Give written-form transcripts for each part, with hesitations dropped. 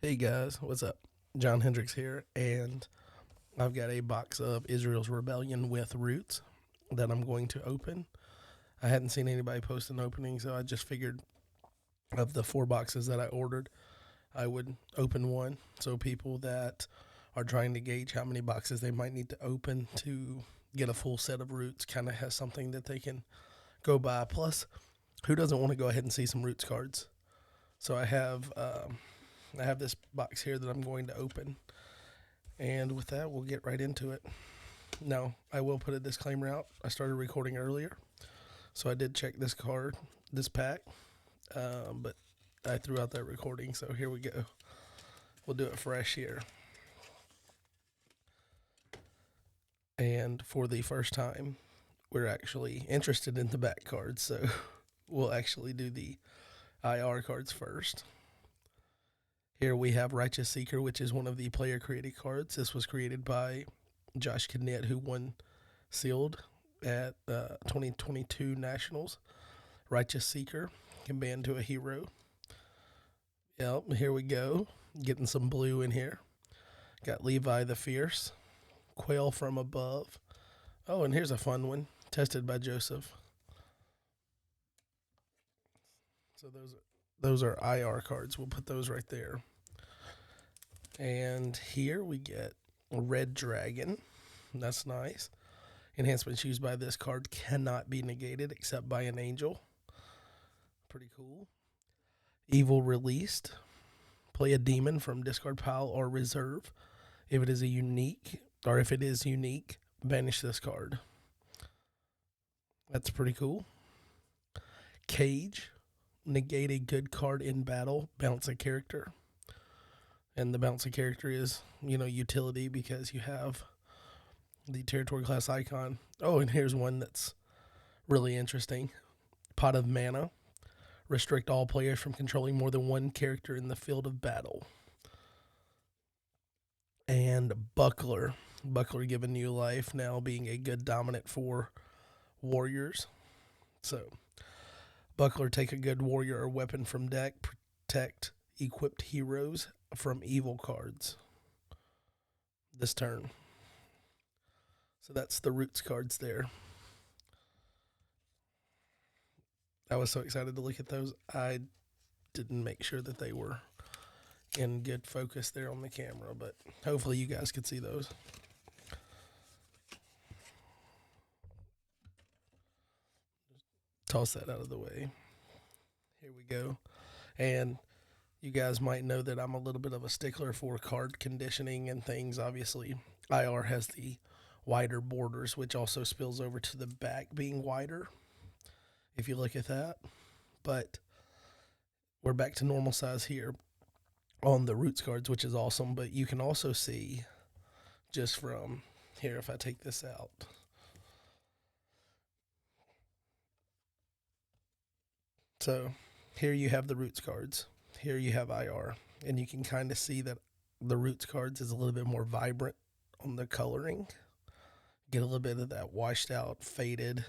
Hey guys, what's up? John Hendricks here, and I've got a box of Israel's Rebellion with Roots that I'm going to open. I hadn't seen anybody post an opening, so I just figured of the four boxes that I ordered, I would open one so people that are trying to gauge how many boxes they might need to open to get a full set of Roots kind of has something that they can go by. Plus, who doesn't want to go ahead and see some Roots cards? So I have this box here that I'm going to open. And with that, we'll get right into it. Now, I will put a disclaimer out. I started recording earlier, so I did check this pack, but I threw out that recording, so here we go. We'll do it fresh here. And for the first time, we're actually interested in the back cards, so we'll actually do the IR cards first. Here we have Righteous Seeker, which is one of the player created cards. This was created by Josh Kennett, who won sealed at 2022 Nationals. Righteous Seeker can ban to a hero. Yep, here we go. Getting some blue in here. Got Levi the Fierce. Quail from Above. Oh, and here's a fun one. Tested by Joseph. So those are IR cards. We'll put those right there. And here we get Red Dragon. That's nice. Enhancements used by this card cannot be negated except by an angel. Pretty cool. Evil Released. Play a demon from discard pile or reserve. If it is unique, banish this card. That's pretty cool. Cage. Negate a good card in battle. Bounce a character. And the bounce a character is, utility because you have the territory class icon. Oh, and here's one that's really interesting. Pot of Mana. Restrict all players from controlling more than one character in the field of battle. And Buckler. Buckler given new life, now being a good dominant for warriors. So, Buckler, take a good warrior or weapon from deck. Protect equipped heroes from evil cards this turn. So that's the Roots cards there. I was so excited to look at those. I didn't make sure that they were in good focus there on the camera, but hopefully you guys could see those. Toss that out of the way. Here we go. And you guys might know that I'm a little bit of a stickler for card conditioning and things. Obviously, IR has the wider borders, which also spills over to the back being wider, if you look at that. But we're back to normal size here on the Roots cards, which is awesome. But you can also see just from here, if I take this out, so here you have the Roots cards. Here you have IR. And you can kind of see that the Roots cards is a little bit more vibrant on the coloring. Get a little bit of that washed out, faded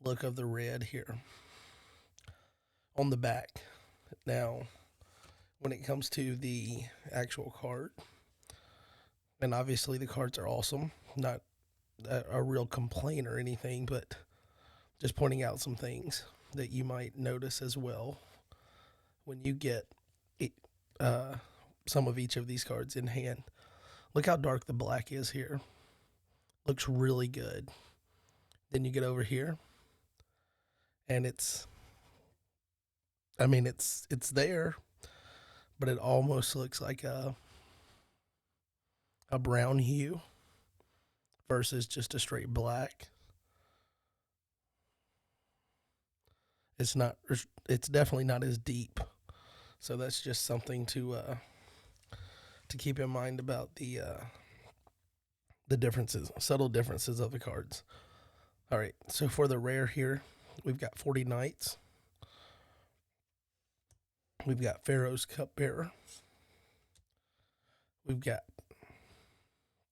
look of the red here on the back. Now, when it comes to the actual card, and obviously the cards are awesome, not a real complaint or anything, but just pointing out some things that you might notice as well when you get uh, some of each of these cards in hand. Look how dark the black is here. Looks really good. Then you get over here, and it's there, but it almost looks like a brown hue versus just a straight black. It's not. It's definitely not as deep. So that's just something to keep in mind about the differences, subtle differences of the cards. All right. So for the rare here, we've got 40 Knights. We've got Pharaoh's Cupbearer. We've got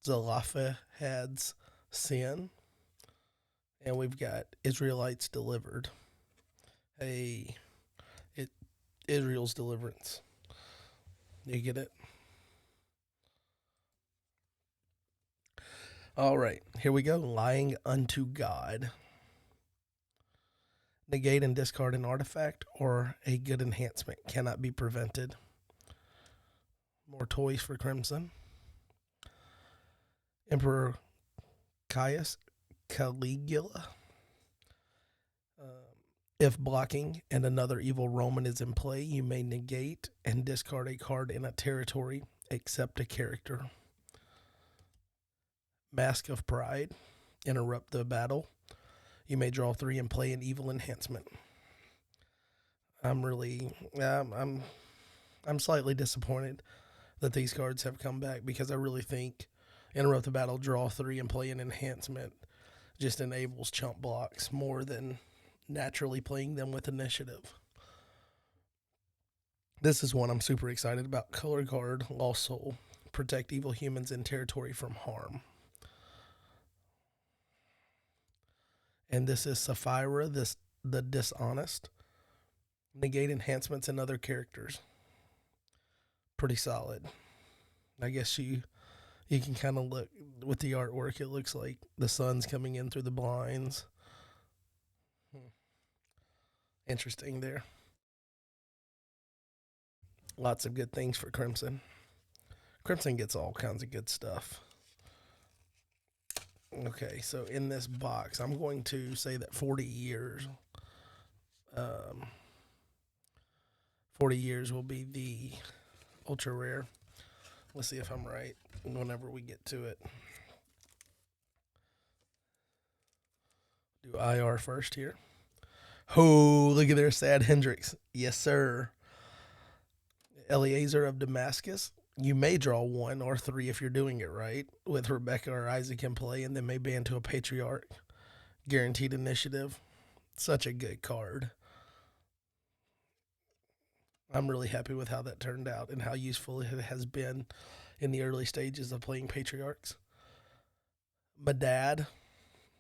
Zelophehad's Sin. And we've got Israelites Delivered. Hey, Israel's Deliverance. You get it? All right, here we go. Lying unto God. Negate and discard an artifact or a good enhancement cannot be prevented. More toys for Crimson. Emperor Caius Caligula. If blocking and another evil Roman is in play, you may negate and discard a card in a territory except a character. Mask of Pride. Interrupt the battle. You may draw 3 and play an evil enhancement. I'm slightly disappointed that these cards have come back because I really think Interrupt the Battle, draw 3, and play an enhancement just enables chump blocks more than naturally playing them with initiative. This is one I'm super excited about. Color Guard, Lost Soul. Protect evil humans in territory from harm. And this is Sapphira, the Dishonest. Negate enhancements and other characters. Pretty solid. I guess you can kind of look with the artwork. It looks like the sun's coming in through the blinds. Interesting there. Lots of good things for Crimson. Crimson gets all kinds of good stuff. Okay, so in this box, I'm going to say that 40 years will be the ultra rare. Let's see if I'm right whenever we get to it. Do IR first here. Oh, look at there, Sad Hendricks. Yes, sir. Eleazar of Damascus. You may draw 1 or 3 if you're doing it right with Rebecca or Isaac in play, and then may ban to a Patriarch. Guaranteed initiative. Such a good card. I'm really happy with how that turned out and how useful it has been in the early stages of playing Patriarchs. Medad.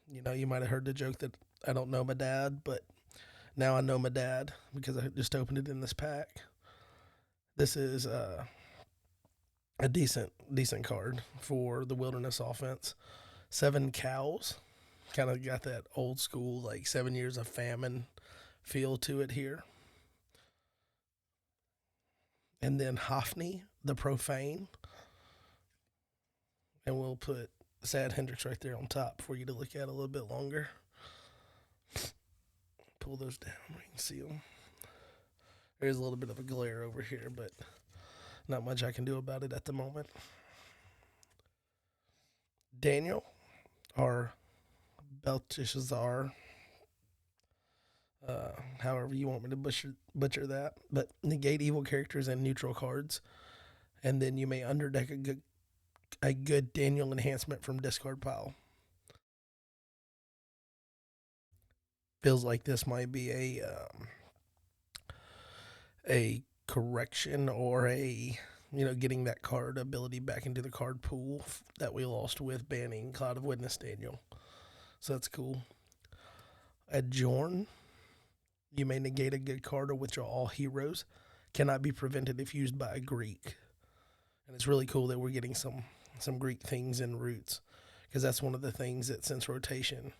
You know, you might have heard the joke that I don't know my dad, but now I know my dad because I just opened it in this pack. This is a decent card for the Wilderness offense. 7 cows. Kind of got that old school, like 7 years of famine feel to it here. And then Hophni, the Profane. And we'll put Sad Hendricks right there on top for you to look at a little bit longer. Pull those down. We can see them. There's a little bit of a glare over here, but not much I can do about it at the moment. Daniel, or Belteshazzar, however you want me to butcher that, but negate evil characters and neutral cards, and then you may underdeck a good Daniel enhancement from discard pile. Feels like this might be a correction or getting that card ability back into the card pool that we lost with banning Cloud of Witness Daniel. So that's cool. Adjourn. You may negate a good card or withdraw all heroes. Cannot be prevented if used by a Greek. And it's really cool that we're getting some Greek things in Roots, because that's one of the things that since rotation,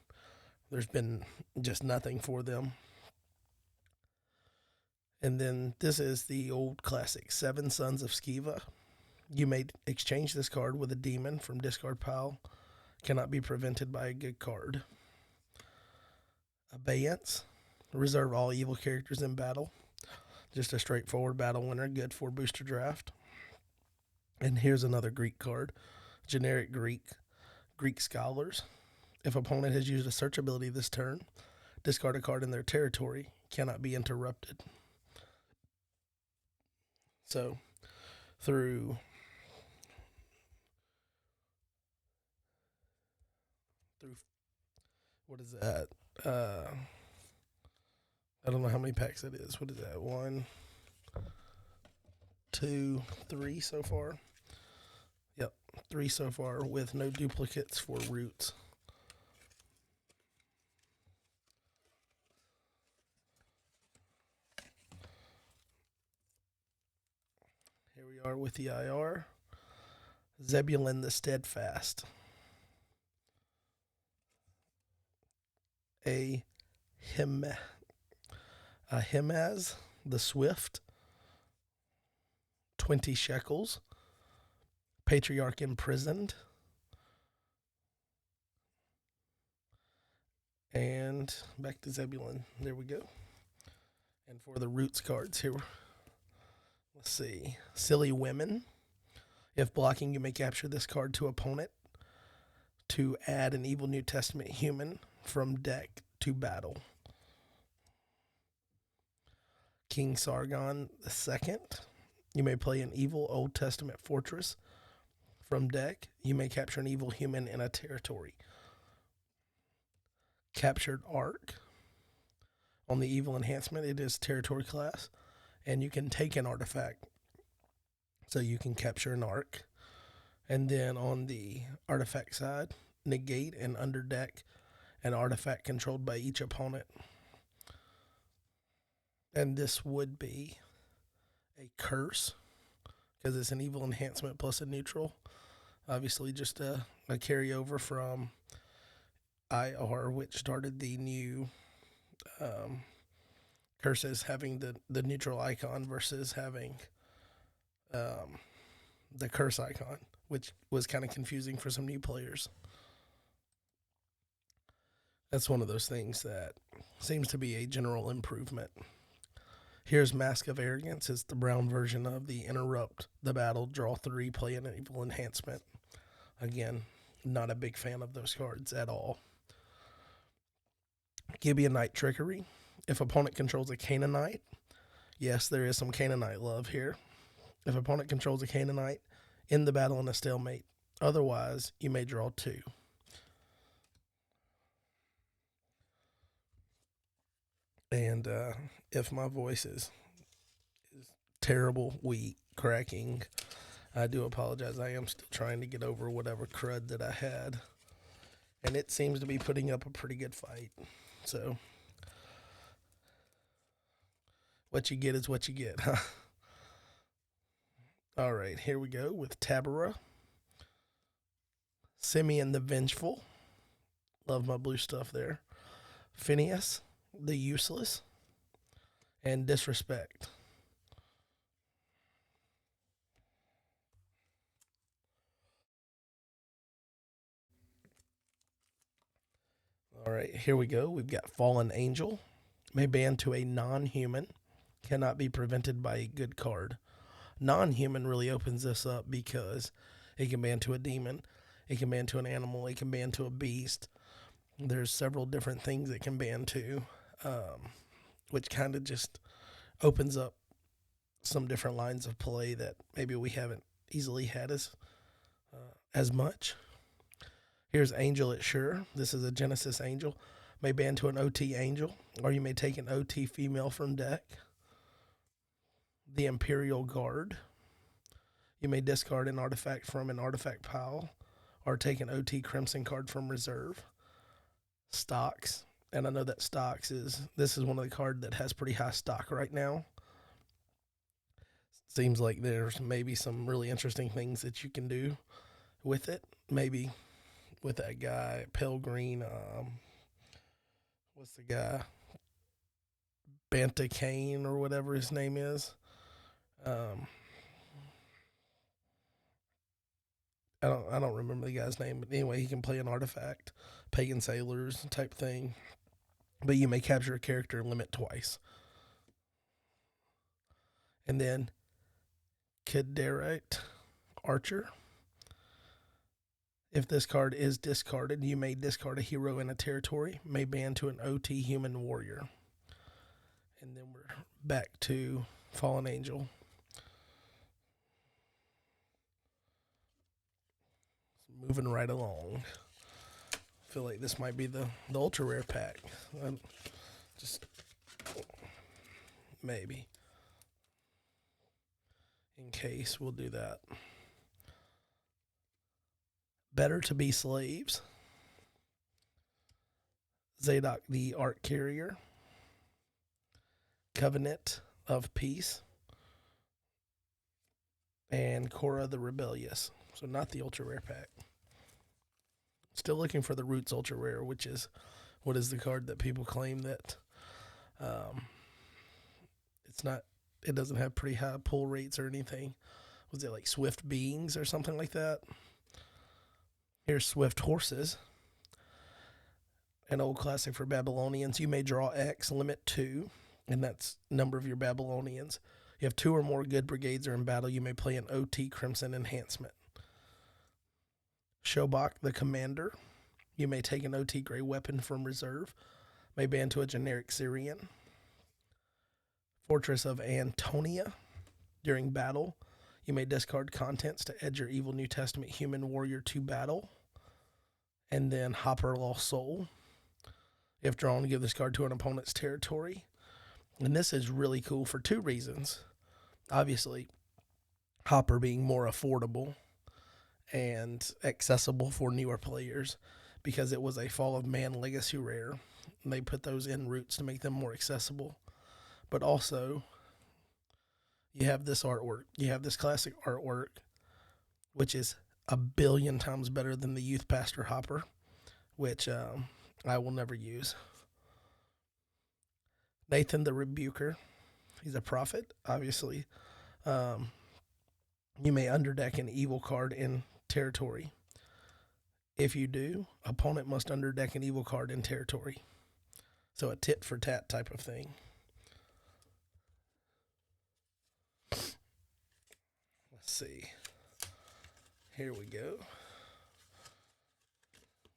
there's been just nothing for them. And then this is the old classic, 7 Sons of Skiva. You may exchange this card with a demon from discard pile. Cannot be prevented by a good card. Abeyance. Reserve all evil characters in battle. Just a straightforward battle winner, good for booster draft. And here's another Greek card. Generic Greek Scholars. If opponent has used a search ability this turn, discard a card in their territory. Cannot be interrupted. So, through what is that? I don't know how many packs it is. What is that? 1, 2, 3 so far. Yep, 3 so far with no duplicates for Roots. Here Here we are with the IR. Zebulon the Steadfast. Ahimaz the Swift. 20 shekels. Patriarch imprisoned. And back to Zebulon. There we go. And for the roots cards here, let's see. Silly Women. If blocking, you may capture this card to opponent to add an evil New Testament human from deck to battle. King Sargon II. You may play an evil Old Testament fortress from deck. You may capture an evil human in a territory. Captured Ark. On the evil enhancement, it is territory class, and you can take an artifact. So you can capture an Ark. And then on the artifact side, negate and underdeck an artifact controlled by each opponent. And this would be a curse because it's an evil enhancement plus a neutral. Obviously, just a carryover from IR, which started the new curses having the neutral icon versus having the curse icon, which was kind of confusing for some new players. That's one of those things that seems to be a general improvement. Here's Mask of Arrogance. It's the brown version of the Interrupt the Battle, Draw 3, Play an Evil Enhancement. Again, not a big fan of those cards at all. Gibeonite Trickery. If opponent controls a Canaanite, yes, there is some Canaanite love here. If opponent controls a Canaanite, end the battle in a stalemate. Otherwise, you may draw 2. And if my voice is terrible, weak, cracking, I do apologize. I am still trying to get over whatever crud that I had. And it seems to be putting up a pretty good fight. So, what you get is what you get, huh? All right, here we go with Tabara. Simeon the Vengeful. Love my blue stuff there. Phineas the Useless. And Disrespect. All right, here we go. We've got Fallen Angel. May ban to a non-human. Cannot be prevented by a good card. Non-human really opens this up because it can ban to a demon. It can ban to an animal. It can ban to a beast. There's several different things it can ban to, which kind of just opens up some different lines of play that maybe we haven't easily had as much. Here's Angel at Sure. This is a Genesis Angel. May ban to an OT Angel, or you may take an OT female from deck. The Imperial Guard. You may discard an artifact from an artifact pile, or take an OT Crimson card from reserve. Stocks. And I know that Stocks this is one of the cards that has pretty high stock right now. Seems like there's maybe some really interesting things that you can do with it. Maybe with that guy, Pale Green, what's the guy? Banta Kane or whatever his name is. I don't remember the guy's name, but anyway, he can play an artifact, Pagan Sailors type thing. But you may capture a character limit twice. And then Kidarite Archer. If this card is discarded, you may discard a hero in a territory, may ban to an OT human warrior. And then we're back to Fallen Angel. Moving right along. I feel like this might be the ultra rare pack. Just maybe. In case, we'll do that. Better to Be Slaves. Zadok the Ark Carrier. Covenant of Peace. and Korra the Rebellious. So not the ultra rare pack. Still looking for the Roots ultra rare, which is what is the card that people claim that it's not. It doesn't have pretty high pull rates or anything. Was it like Swift Beings or something like that? Here's Swift Horses, an old classic for Babylonians. You may draw X, limit 2, and that's number of your Babylonians. You have 2 or more good brigades are in battle. You may play an OT Crimson Enhancement. Shobak the Commander. You may take an OT Gray weapon from reserve. May ban to a generic Syrian. Fortress of Antonia. During battle, you may discard contents to add your Evil New Testament Human Warrior to battle. And then Hopper Lost Soul. If drawn, give this card to an opponent's territory. And this is really cool for 2 reasons. Obviously, Hopper being more affordable and accessible for newer players because it was a Fall of Man Legacy rare. And they put those in Roots to make them more accessible. But also, you have this artwork. You have this classic artwork, which is a billion times better than the Youth Pastor Hopper, which I will never use. Nathan the Rebuker. He's a prophet, obviously. You may underdeck an evil card in territory. If you do, opponent must underdeck an evil card in territory. So a tit for tat type of thing. Let's see. Here we go.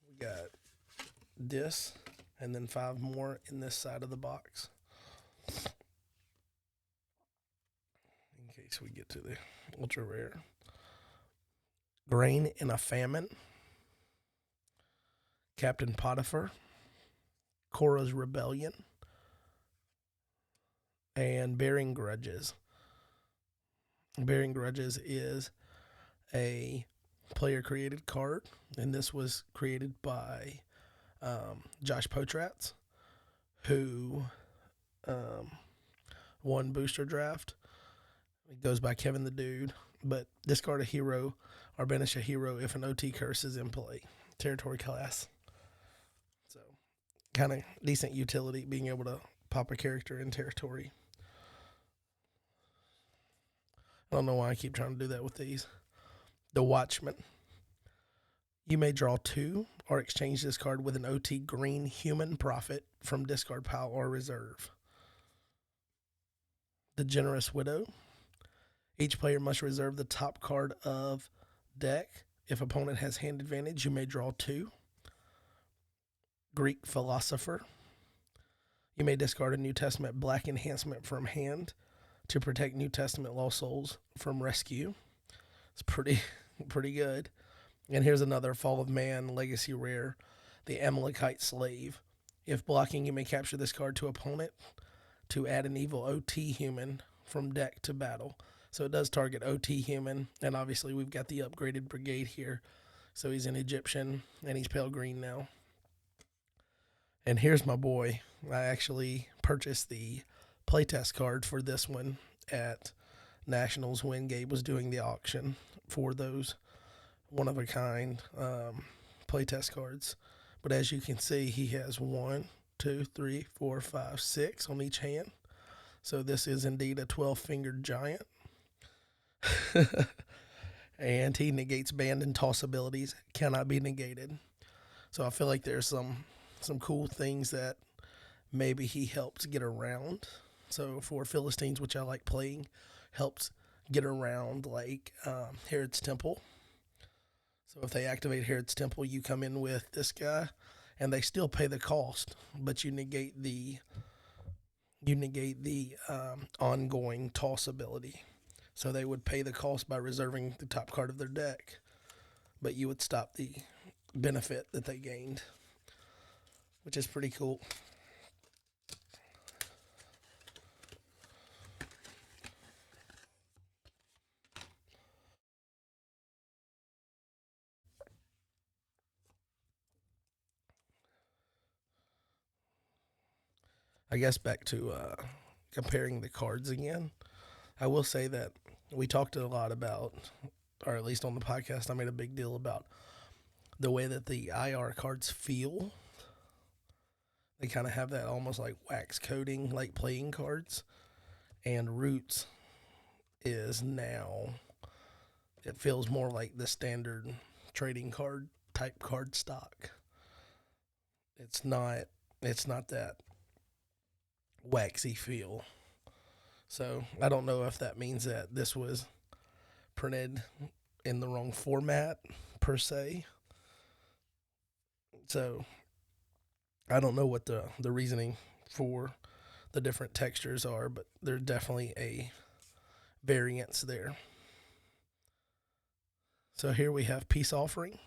We got this and then 5 more in this side of the box. In case we get to the ultra rare. Grain in a Famine. Captain Potiphar. Korra's Rebellion. And Bearing Grudges. Bearing Grudges is a player-created card, and this was created by Josh Potratz, who won Booster Draft. It goes by Kevin the Dude, but discard a hero or banish a hero if an OT curse is in play. Territory class. So, kind of decent utility, being able to pop a character in territory. I don't know why I keep trying to do that with these. The Watchman. You may draw 2 or exchange this card with an OT green human prophet from discard pile or reserve. The Generous Widow. Each player must reserve the top card of deck. If opponent has hand advantage, you may draw 2. Greek Philosopher. You may discard a New Testament black enhancement from hand to protect New Testament lost souls from rescue. It's pretty good. And here's another Fall of Man Legacy rare, the Amalekite Slave. If blocking, you may capture this card to opponent to add an evil OT human from deck to battle. So it does target OT human, and obviously we've got the upgraded brigade here. So he's an Egyptian, and he's pale green now. And here's my boy. I actually purchased the playtest card for this one at Nationals when Gabe was doing the auction for those one-of-a-kind playtest cards. But as you can see, he has 1, 2, 3, 4, 5, 6 on each hand. So this is indeed a 12-fingered giant. And he negates band and toss abilities. Cannot be negated. So I feel like there's some cool things that maybe he helps get around. So for Philistines, which I like playing, helps get around like Herod's Temple. So if they activate Herod's Temple, you come in with this guy, and they still pay the cost, but you negate the ongoing toss ability. So they would pay the cost by reserving the top card of their deck, but you would stop the benefit that they gained, which is pretty cool. I guess back to comparing the cards again. I will say that we talked a lot about, or at least on the podcast, I made a big deal about the way that the IR cards feel. They kind of have that almost like wax coating, like playing cards. And Roots is now, it feels more like the standard trading card type card stock. It's not that waxy feel. So I don't know if that means that this was printed in the wrong format per se. So I don't know what the reasoning for the different textures are, but there's definitely a variance there. So here we have Peace Offering.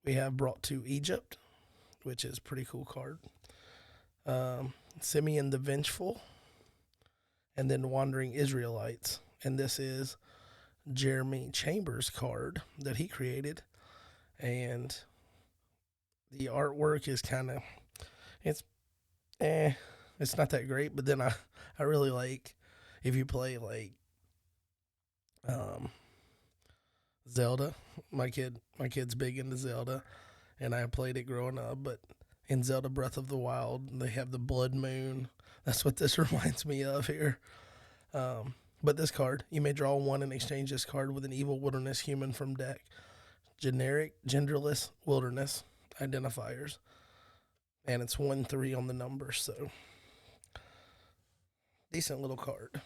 We have Brought to Egypt, which is a pretty cool card. Simeon the Vengeful, and then Wandering Israelites. And this is Jeremy Chambers' card that he created. And the artwork is kind of, it's it's not that great, but then I really like, if you play like Zelda. My kid's big into Zelda, and I played it growing up. But in Zelda Breath of the Wild, they have the Blood Moon. That's what this reminds me of here. But this card, you may draw one and exchange this card with an evil wilderness human from deck. Generic, genderless wilderness identifiers. And it's 1/3 on the number, so decent little card.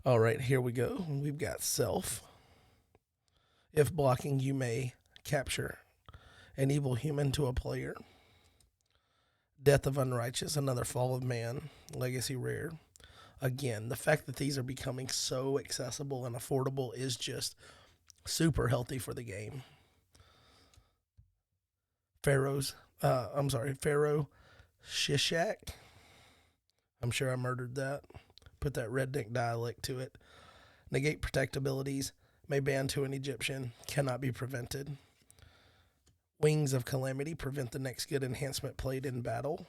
All right, here we go. We've got Self. If blocking, you may capture an evil human to a player. Death of Unrighteous, another Fall of Man, legacy rare. Again, the fact that these are becoming so accessible and affordable is just super healthy for the game. Pharaoh Shishak. I'm sure I murdered that. Put that redneck dialect to it. Negate protect abilities. May ban to an Egyptian. Cannot be prevented. Wings of Calamity. Prevent the next good enhancement played in battle.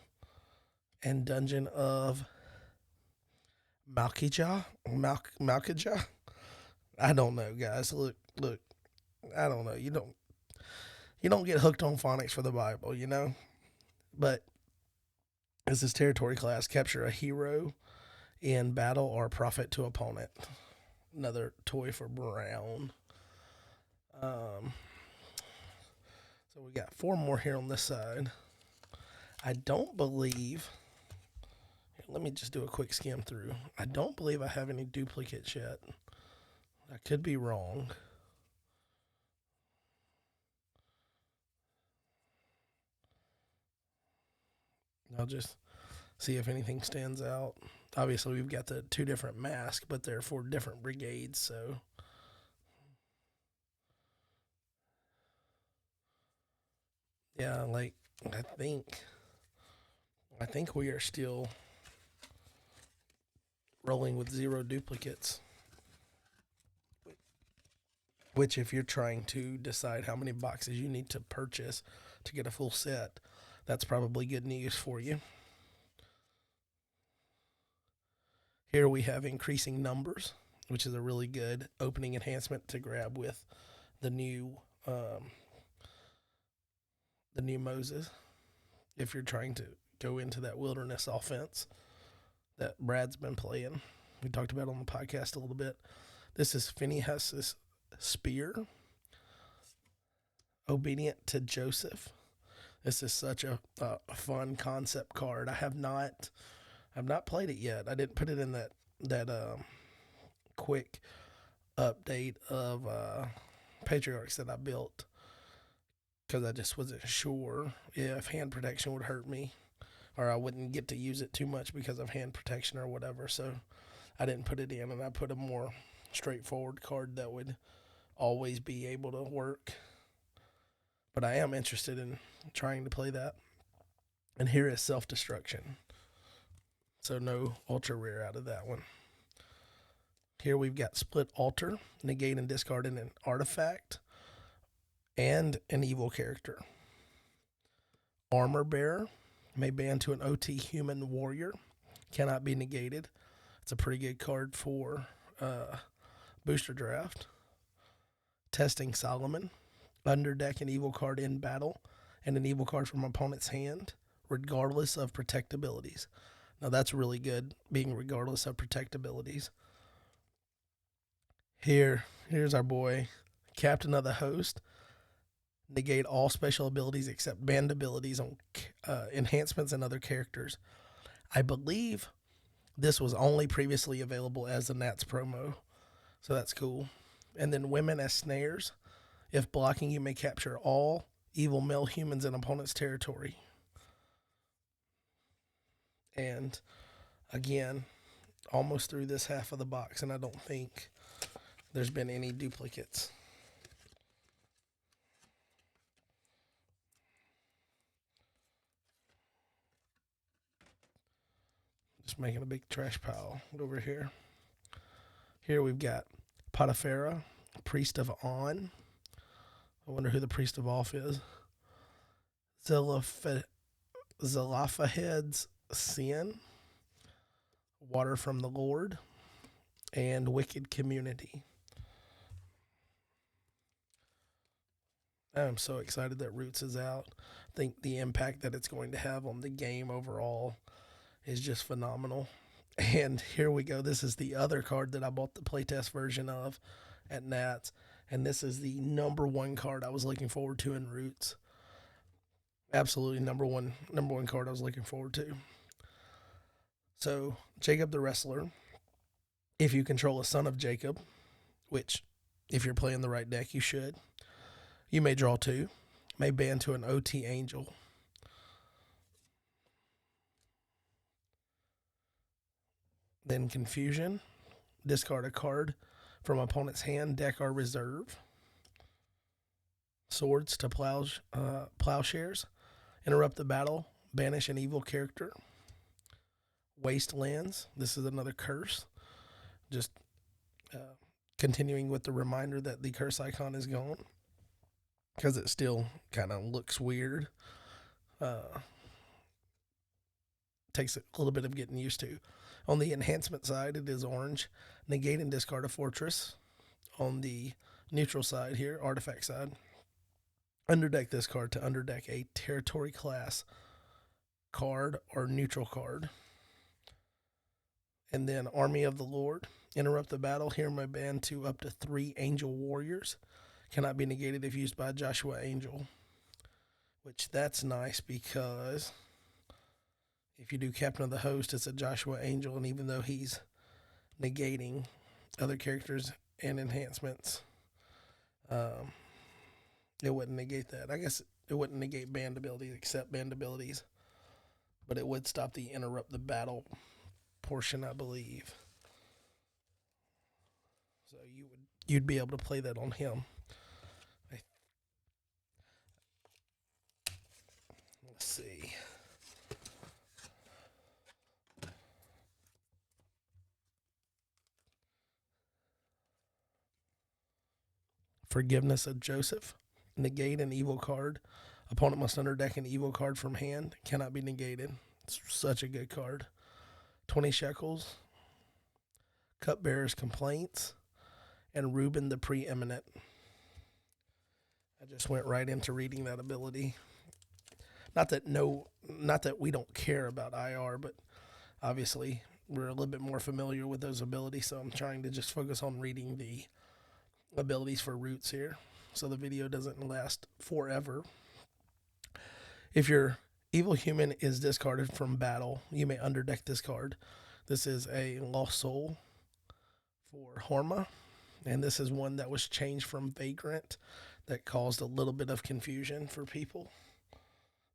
And Dungeon of Malkijah. I don't know, guys. Look. I don't know. You don't get hooked on phonics for the Bible, you know? But this is territory class. Capture a hero in battle or profit to opponent. Another toy for Brown. So we got 4 more here on this side. I don't believe. Let me just do a quick skim through. I don't believe I have any duplicates yet. I could be wrong. I'll just see if anything stands out. Obviously, we've got the 2 different masks, but they're for different brigades, so. Yeah, like, I think we are still rolling with 0 duplicates. Which, if you're trying to decide how many boxes you need to purchase to get a full set, that's probably good news for you. Here we have Increasing Numbers, which is a really good opening enhancement to grab with the new Moses. If you're trying to go into that wilderness offense that Brad's been playing, we talked about on the podcast a little bit. This is Phinehas's Spear, Obedient to Joseph. This is such a fun concept card. I've not played it yet. I didn't put it in that quick update of Patriarchs that I built because I just wasn't sure if hand protection would hurt me or I wouldn't get to use it too much because of hand protection or whatever. So I didn't put it in, and I put a more straightforward card that would always be able to work. But I am interested in trying to play that. And here is Self-Destruction. So no ultra rare out of that one. Here we've got Split Altar, negate and discard an artifact, and an evil character. Armor Bearer may ban to an OT human warrior, cannot be negated. It's a pretty good card for booster draft. Testing Solomon, underdeck an evil card in battle and an evil card from opponent's hand, regardless of protect abilities. Now that's really good, being regardless of protect abilities. Here's our boy, Captain of the Host. Negate all special abilities except banned abilities on enhancements and other characters. I believe this was only previously available as the Nats promo, so that's cool. And then Women as Snares. If blocking, you may capture all evil male humans in opponent's territory. And again, almost through this half of the box, and I don't think there's been any duplicates. Just making a big trash pile over here. Here we've got Potipharah, Priest of On. I wonder who the Priest of Off is. Zelophehad's Sin, Water from the Lord, and Wicked Community. I'm so excited that Roots is out. I think the impact that it's going to have on the game overall is just phenomenal. And here we go. This is the other card that I bought the playtest version of at Nats. And this is the number one card I was looking forward to in Roots. Absolutely number one card I was looking forward to. So, Jacob the Wrestler. If you control a son of Jacob, which if you're playing the right deck, you should, you may draw 2. May ban to an OT Angel. Then Confusion. Discard a card from opponent's hand, deck or reserve. Swords to Plowshares. Interrupt the battle. Banish an evil character. Wastelands. This is another curse. Just continuing with the reminder that the curse icon is gone, because it still kind of looks weird. Takes a little bit of getting used to. On the enhancement side, it is orange. Negate and discard a fortress. On the neutral side here, artifact side, underdeck this card to underdeck a territory class card or neutral card. And then Army of the Lord. Interrupt the battle. Here may ban to up to 3 Angel Warriors. Cannot be negated if used by Joshua Angel. Which that's nice, because if you do Captain of the Host, it's a Joshua Angel, and even though he's negating other characters and enhancements, it wouldn't negate that. I guess it wouldn't negate banned abilities, except banned abilities, but it would stop the interrupt the battle portion, I believe. So you'd be able to play that on him. Let's see. Forgiveness of Joseph. Negate an evil card. Opponent must underdeck an evil card from hand. Cannot be negated. It's such a good card. 20 shekels. Cupbearer's Complaints. And Reuben the Preeminent. I just went right into reading that ability. Not that we don't care about IR, but obviously we're a little bit more familiar with those abilities, so I'm trying to just focus on reading the abilities for Roots here, so the video doesn't last forever. If your evil human is discarded from battle, you may underdeck this card. This is a Lost Soul for Horma, and this is one that was changed from Vagrant that caused a little bit of confusion for people,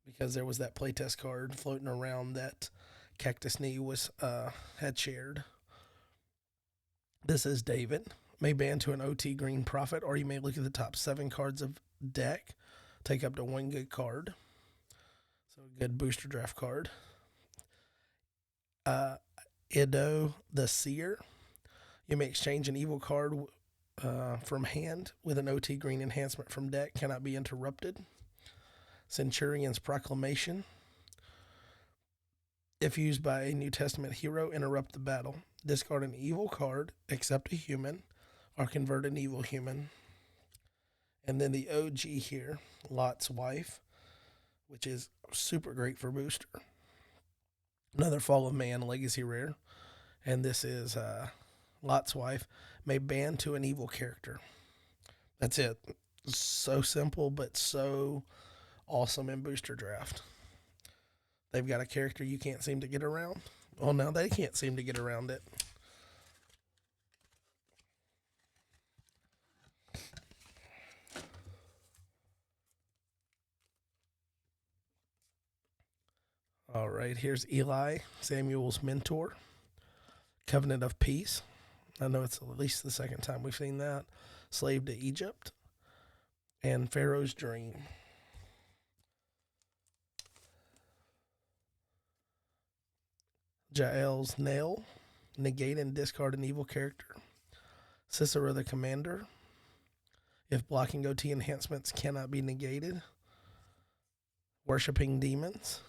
because there was that playtest card floating around that Cactus Knee had shared. This is David. May ban to an OT Green Prophet, or you may look at the top 7 cards of deck, take up to 1 good card. So a good booster draft card. Ido the Seer. You may exchange an evil card from hand with an OT Green enhancement from deck. Cannot be interrupted. Centurion's Proclamation. If used by a New Testament hero, interrupt the battle. Discard an evil card, except a human, or convert an evil human. And then the OG here, Lot's Wife, which is super great for booster. Another Fall of Man legacy rare. And this is Lot's Wife, may ban to an evil character. That's it. So simple, but so awesome in booster draft. They've got a character you can't seem to get around. Well, now they can't seem to get around it. All right, here's Eli, Samuel's mentor. Covenant of Peace. I know it's at least the second time we've seen that. Slave to Egypt. And Pharaoh's Dream. Jael's Nail. Negate and discard an evil character. Sisera the Commander. If blocking OT enhancements cannot be negated. Worshipping Demons.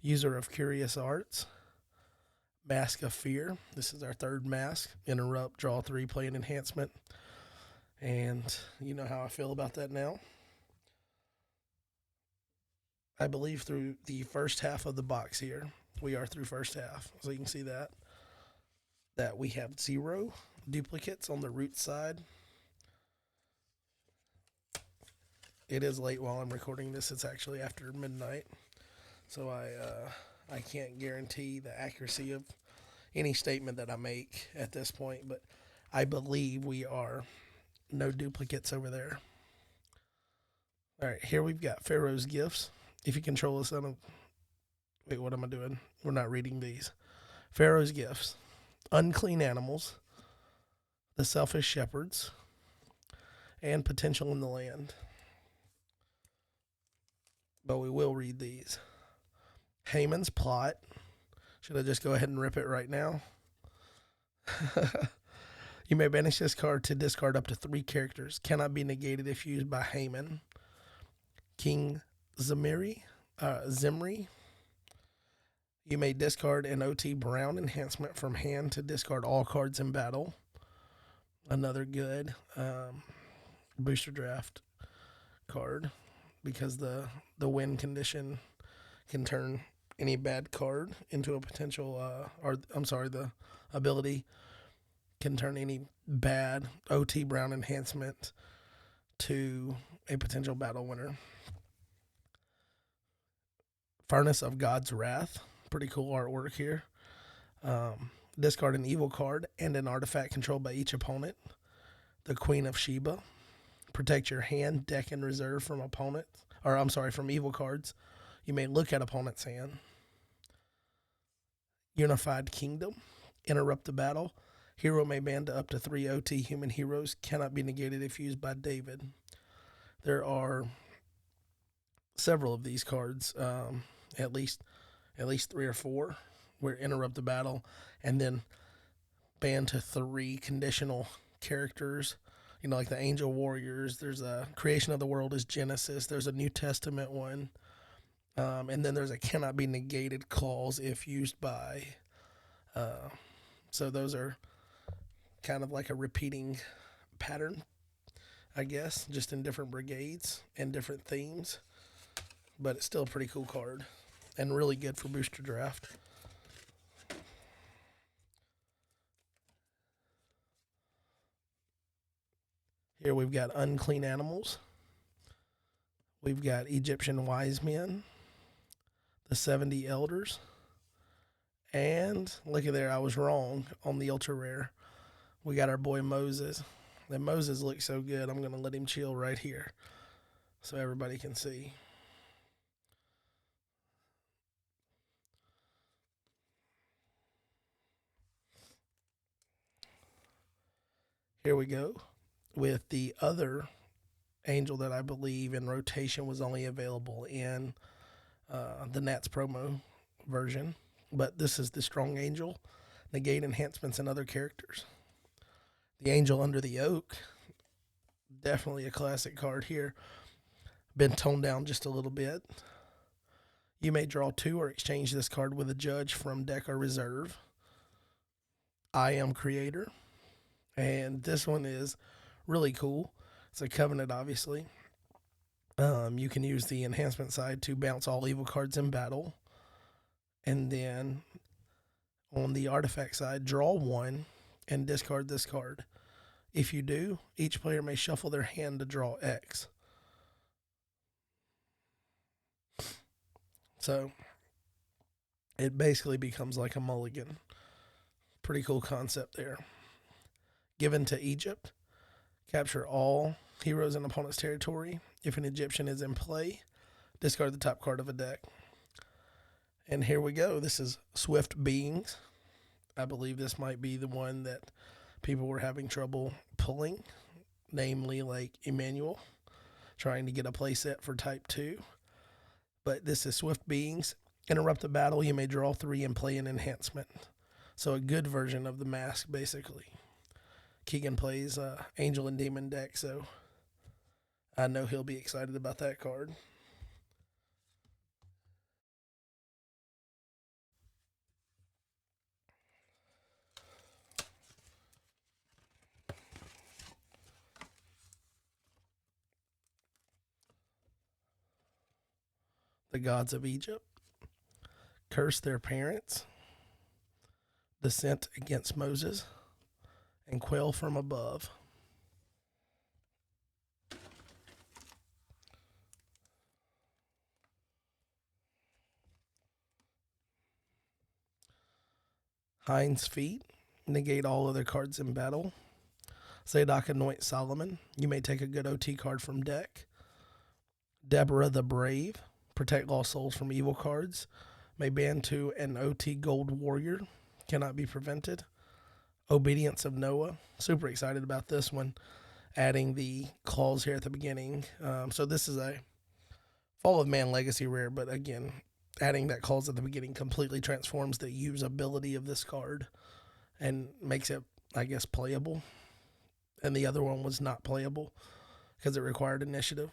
User of Curious Arts. Mask of Fear. This is our third mask. Interrupt, draw 3, play an enhancement. And you know how I feel about that now. I believe through the first half of the box here, we are through first half. So you can see that we have 0 duplicates on the root side. It is late while I'm recording this. It's actually after midnight. So I can't guarantee the accuracy of any statement that I make at this point, but I believe we are no duplicates over there. All right, here we've got Pharaoh's Gifts. If you control this, wait, what am I doing? We're not reading these. Pharaoh's Gifts. Unclean Animals. The Selfish Shepherds. And Potential in the Land. But we will read these. Haman's Plot. Should I just go ahead and rip it right now? You may banish this card to discard up to 3 characters. Cannot be negated if used by Haman. King Zimri. You may discard an OT Brown enhancement from hand to discard all cards in battle. Another good booster draft card, because the win condition can turn any bad card into a potential, the ability can turn any bad OT Brown enhancement to a potential battle winner. Furnace of God's Wrath. Pretty cool artwork here. Discard an evil card and an artifact controlled by each opponent. The Queen of Sheba. Protect your hand, deck, and reserve from from evil cards. You may look at opponent's hand. Unified Kingdom. Interrupt the battle. Hero may ban to up to 3 OT human heroes. Cannot be negated if used by David. There are several of these cards, at least 3 or 4, where interrupt the battle and then ban to 3 conditional characters. You know, like the Angel Warriors. There's a Creation of the World is Genesis. There's a New Testament one. And then there's a cannot be negated clause if used by. So those are kind of like a repeating pattern, I guess, just in different brigades and different themes. But it's still a pretty cool card and really good for booster draft. Here we've got Unclean Animals. We've got Egyptian Wise Men. The 70 Elders. And look at there, I was wrong on the ultra rare. We got our boy Moses. And Moses looks so good, I'm going to let him chill right here so everybody can see. Here we go with the other angel that I believe in rotation was only available in the Nats promo version. But this is the Strong Angel. Negate enhancements and other characters. The Angel Under the Oak. Definitely a classic card here. been toned down just a little bit. You may draw 2 or exchange this card with a judge from deck or reserve. I am creator. And this one is really cool. It's a covenant, obviously. You can use the enhancement side to bounce all evil cards in battle. And then on the artifact side, draw 1 and discard this card. If you do, each player may shuffle their hand to draw X. So it basically becomes like a mulligan. Pretty cool concept there. Given to Egypt, capture all heroes in opponent's territory. If an Egyptian is in play, discard the top card of a deck. And here we go. This is Swift Beings. I believe this might be the one that people were having trouble pulling, namely like Emmanuel, trying to get a playset for Type 2. But this is Swift Beings. Interrupt the battle. You may draw 3 and play an enhancement. So a good version of the mask, basically. Keegan plays Angel and Demon deck, so I know he'll be excited about that card. The Gods of Egypt. Curse their parents. Descent against Moses. And Quail from above. Hind's feet. Negate all other cards in battle. Zadok anoint Solomon. You may take a good OT card from deck. Deborah the Brave. Protect lost souls from evil cards. May ban to an OT gold warrior. Cannot be prevented. Obedience of Noah. Super excited about this one. Adding the clause here at the beginning. So this is a Fall of Man Legacy rare, but again, adding that clause at the beginning completely transforms the usability of this card and makes it, I guess, playable. And the other one was not playable because it required initiative.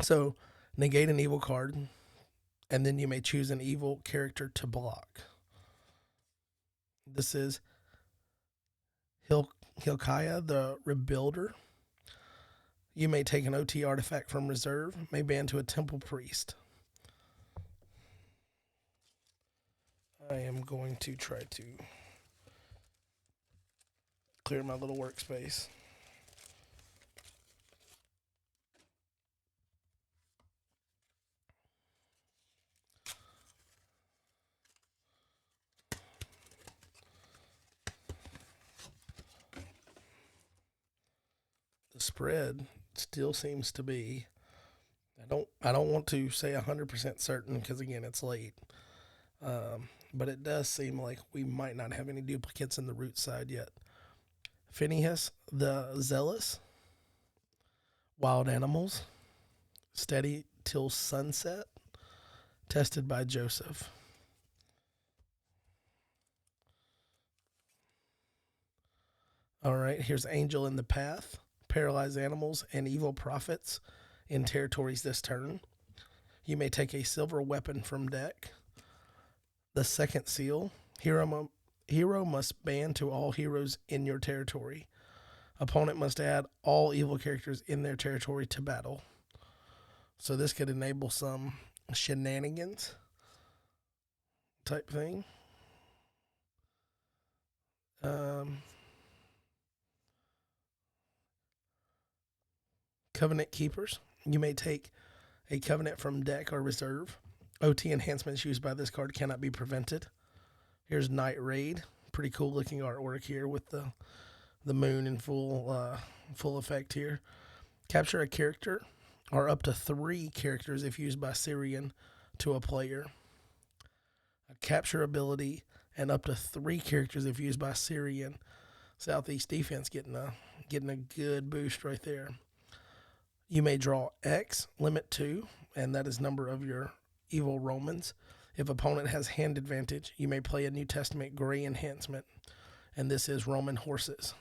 So negate an evil card, and then you may choose an evil character to block. This is Hilkiah the Rebuilder. You may take an OT artifact from reserve, may ban to a temple priest. I am going to try to clear my little workspace. The spread still seems to be, I don't want to say 100% certain because again it's late. But it does seem like we might not have any duplicates in the root side yet. Phinehas the Zealous. Wild Animals. Steady Till Sunset. Tested by Joseph. All right, here's Angel in the Path. Paralyze animals and evil prophets in territories this turn. You may take a silver weapon from deck. The second seal. Hero must ban to all heroes in your territory. Opponent must add all evil characters in their territory to battle. So this could enable some shenanigans type thing. Covenant Keepers. You may take a covenant from deck or reserve. OT enhancements used by this card cannot be prevented. Here's Night Raid. Pretty cool looking artwork here with the moon in full effect here. Capture a character or up to 3 characters if used by Syrian to a player. A capture ability and up to 3 characters if used by Syrian. Southeast defense getting a good boost right there. You may draw X, limit 2, and that is number of your evil Romans. If opponent has hand advantage, you may play a New Testament gray enhancement, and this is Roman horses.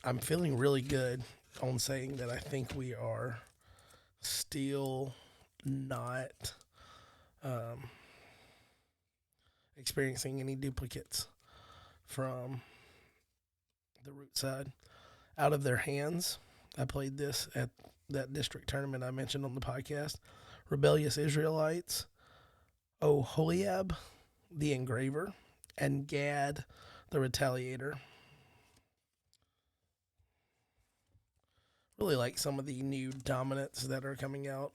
I'm feeling really good on saying that I think we are still not um, experiencing any duplicates from the root side. Out of their hands, I played this at that district tournament I mentioned on the podcast. Rebellious Israelites, Oholiab, the Engraver, and Gad, the Retaliator. Really like some of the new dominants that are coming out,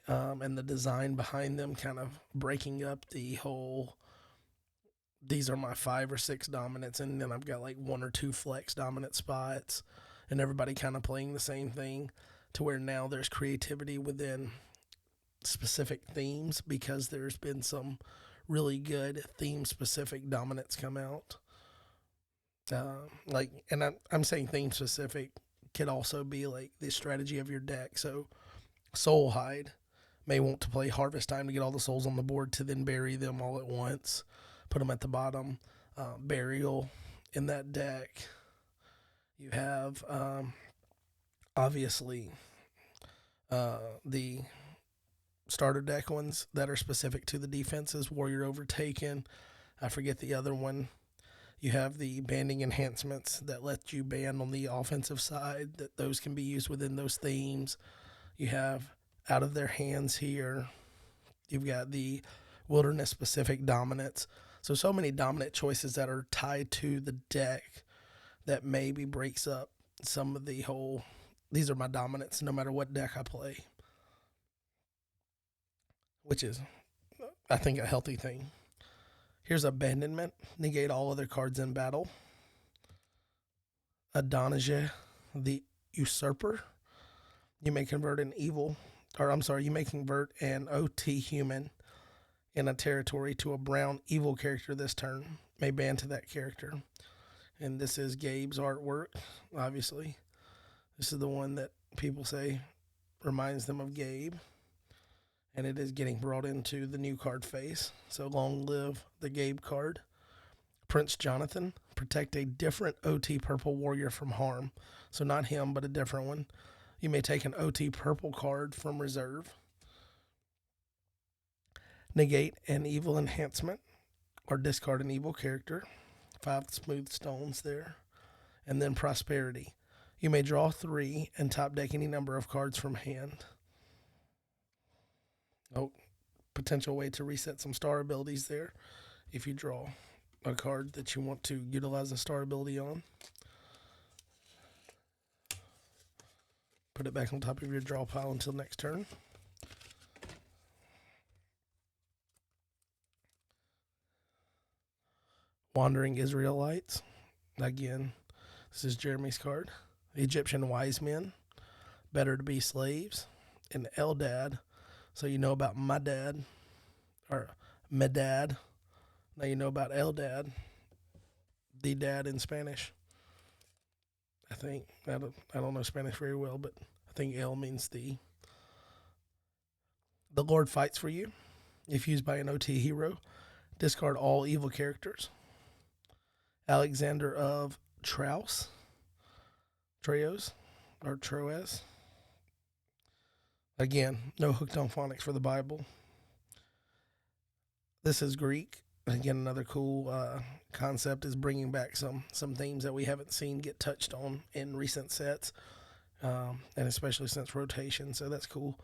and the design behind them kind of breaking up the whole. These are my 5 or 6 dominants, and then I've got like 1 or 2 flex dominant spots, and everybody kind of playing the same thing, to where now there's creativity within specific themes because there's been some really good theme specific dominants come out. And I'm saying theme specific could also be like the strategy of your deck. So, Soul Hide may want to play Harvest Time to get all the souls on the board to then bury them all at once, put them at the bottom. Burial in that deck. You have obviously the starter deck ones that are specific to the defenses. Warrior Overtaken. I forget the other one. You have the banding enhancements that let you band on the offensive side, that those can be used within those themes. You have Out of Their Hands here. You've got the wilderness specific dominance. So many dominant choices that are tied to the deck that maybe breaks up some of the whole, these are my dominants no matter what deck I play, which is, I think, a healthy thing. Here's Abandonment. Negate all other cards in battle. Adonijah, the Usurper. You may convert an OT human in a territory to a brown evil character this turn. May ban to that character. And this is Gabe's artwork, obviously. This is the one that people say reminds them of Gabe. And it is getting brought into the new card face. So long live the Gabe card. Prince Jonathan, protect a different OT purple warrior from harm. So not him, but a different one. You may take an OT purple card from reserve. Negate an evil enhancement or discard an evil character. 5 smooth stones there. And then Prosperity. You may draw 3 and top deck any number of cards from hand. Potential way to reset some star abilities there if you draw a card that you want to utilize a star ability on. Put it back on top of your draw pile until next turn. Wandering Israelites. Again, this is Jeremy's card. Egyptian Wise Men. Better to be slaves. And Eldad. So you know about my dad, or Medad. Now you know about Eldad, the dad in Spanish. I think I don't know Spanish very well, but I think El means the. The Lord fights for you. If used by an OT hero, discard all evil characters. Alexander of Troas, or Troas. Again, no hooked on phonics for the Bible. This is Greek. Again, another cool concept is bringing back some themes that we haven't seen get touched on in recent sets, and especially since rotation, so that's cool.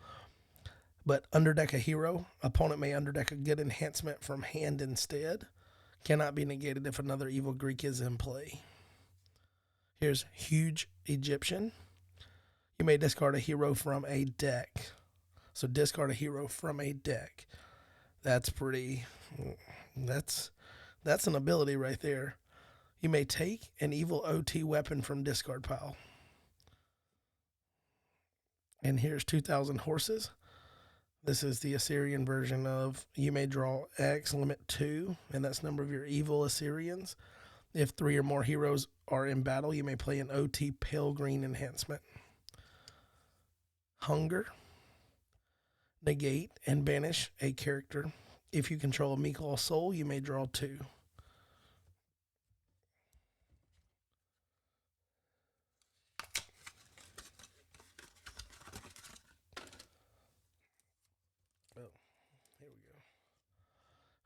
But underdeck a hero. Opponent may underdeck a good enhancement from hand instead. Cannot be negated if another evil Greek is in play. Here's Huge Egyptian. You may discard a hero from a deck. So discard a hero from a deck. That's pretty. That's an ability right there. You may take an evil OT weapon from discard pile. And here's 2,000 Horses. This is the Assyrian version of you may draw X, limit 2, and that's number of your evil Assyrians. If 3 or more heroes are in battle, you may play an OT pale green enhancement. Hunger. Negate and banish a character. If you control a Mikal soul, you may draw 2.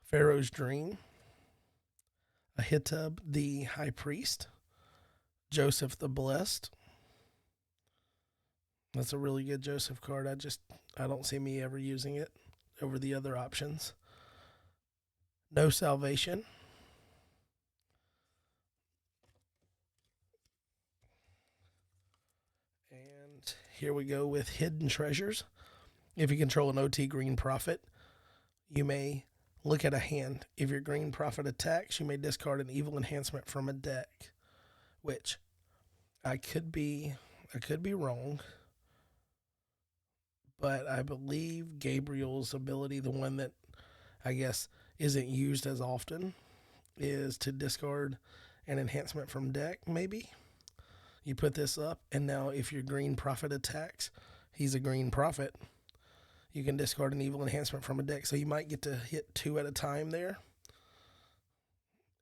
Pharaoh's Dream, Ahitub the High Priest, Joseph the Blessed. That's a really good Joseph card. I don't see me ever using it over the other options. No Salvation. And here we go with Hidden Treasures. If you control an OT Green Prophet, you may look at a hand. If your Green Prophet attacks, you may discard an evil enhancement from a deck. Which I could be wrong, but I believe Gabriel's ability, the one that I guess isn't used as often, is to discard an enhancement from deck, maybe. You put this up, and now if your Green Prophet attacks, he's a Green Prophet. You can discard an evil enhancement from a deck, so you might get to hit 2 at a time there.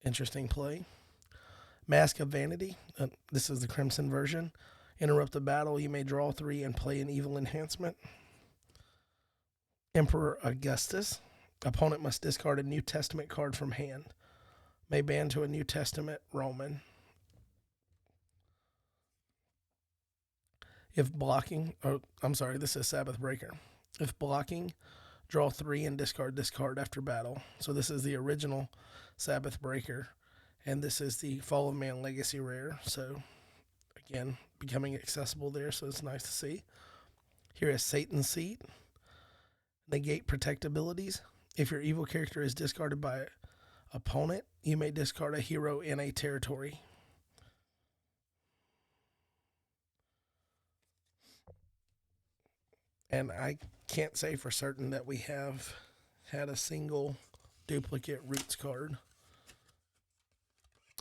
Interesting play. Mask of Vanity. This is the Crimson version. Interrupt the battle. You may draw 3 and play an evil enhancement. Emperor Augustus. Opponent must discard a New Testament card from hand. May ban to a New Testament Roman. If blocking, this is Sabbath Breaker. If blocking, draw 3 and discard this card after battle. So this is the original Sabbath Breaker, and this is the Fall of Man Legacy Rare. So again, becoming accessible there, so it's nice to see. Here is Satan's Seat. Negate protect abilities. If your evil character is discarded by an opponent, you may discard a hero in a territory. And I can't say for certain that we have had a single duplicate Roots card.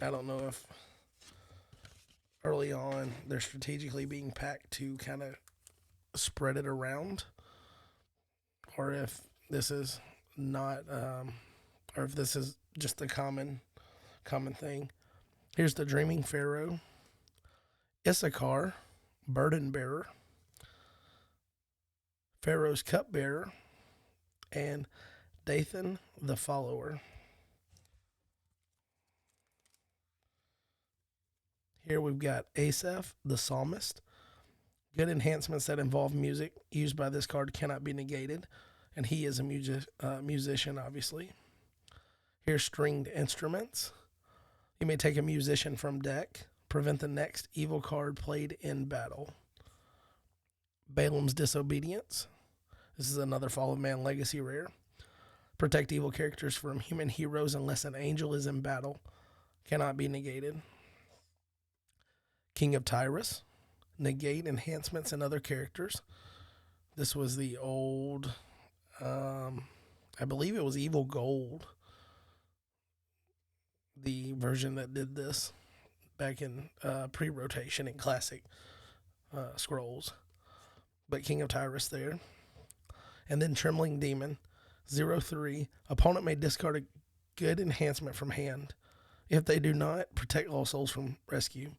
I don't know if early on they're strategically being packed to kind of spread it around, or if this is not, or if this is just a common thing. Here's the Dreaming Pharaoh, Issachar, Burden Bearer, Pharaoh's Cupbearer, and Dathan the Follower. Here we've got Asaph the Psalmist. Good enhancements that involve music used by this card cannot be negated, and he is a musician, obviously. Here's Stringed Instruments. You may take a musician from deck. Prevent the next evil card played in battle. Balaam's Disobedience. This is another Fall of Man Legacy Rare. Protect evil characters from human heroes unless an angel is in battle. Cannot be negated. King of Tyrus. Negate enhancements and other characters. This was the old, I believe it was Evil Gold, the version that did this back in pre-rotation in Classic Scrolls. But King of Tyrus there. And then Trembling Demon, 0/3. Opponent may discard a good enhancement from hand. If they do not, protect all souls from rescue.